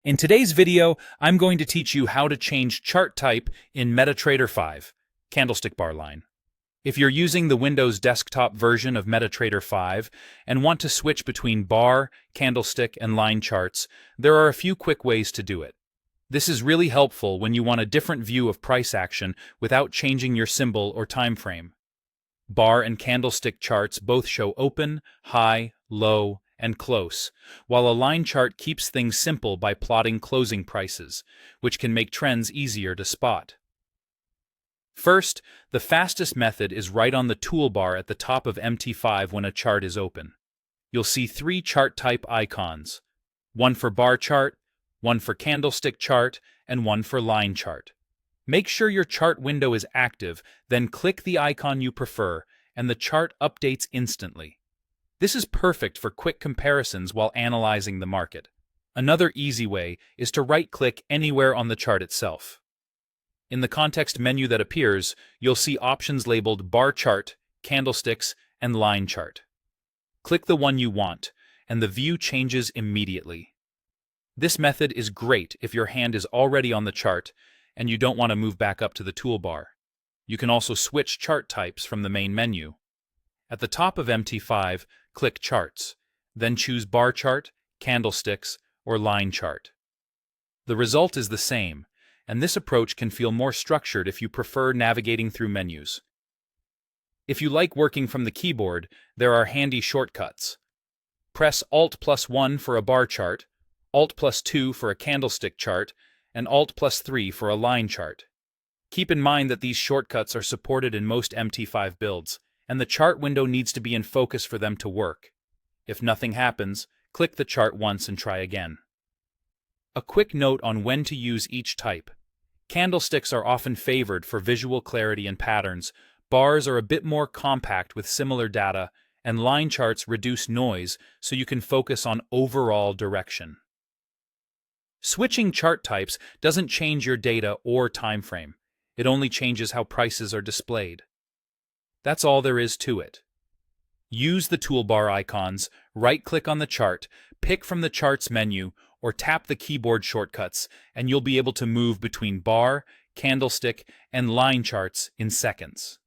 In today's video, I'm going to teach you how to change chart type in MetaTrader 5, candlestick bar line. If you're using the Windows desktop version of MetaTrader 5 and want to switch between bar, candlestick, and line charts, there are a few quick ways to do it. This is really helpful when you want a different view of price action without changing your symbol or time frame. Bar and candlestick charts both show open, high, low, and close, while a line chart keeps things simple by plotting closing prices, which can make trends easier to spot. First, the fastest method is right on the toolbar at the top of MT5 when a chart is open. You'll see three chart type icons, one for bar chart, one for candlestick chart, and one for line chart. Make sure your chart window is active, then click the icon you prefer, and the chart updates instantly. This is perfect for quick comparisons while analyzing the market. Another easy way is to right-click anywhere on the chart itself. In the context menu that appears, you'll see options labeled Bar Chart, Candlesticks, and Line Chart. Click the one you want, and the view changes immediately. This method is great if your hand is already on the chart and you don't want to move back up to the toolbar. You can also switch chart types from the main menu. At the top of MT5, click Charts, then choose Bar Chart, Candlesticks, or Line Chart. The result is the same, and this approach can feel more structured if you prefer navigating through menus. If you like working from the keyboard, there are handy shortcuts. Press Alt+1 for a bar chart, Alt+2 for a candlestick chart, and Alt+3 for a line chart. Keep in mind that these shortcuts are supported in most MT5 builds, and the chart window needs to be in focus for them to work. If nothing happens, click the chart once and try again. A quick note on when to use each type. Candlesticks are often favored for visual clarity and patterns, bars are a bit more compact with similar data, and line charts reduce noise so you can focus on overall direction. Switching chart types doesn't change your data or time frame. It only changes how prices are displayed. That's all there is to it. Use the toolbar icons, right-click on the chart, pick from the Charts menu, or tap the keyboard shortcuts, and you'll be able to move between bar, candlestick, and line charts in seconds.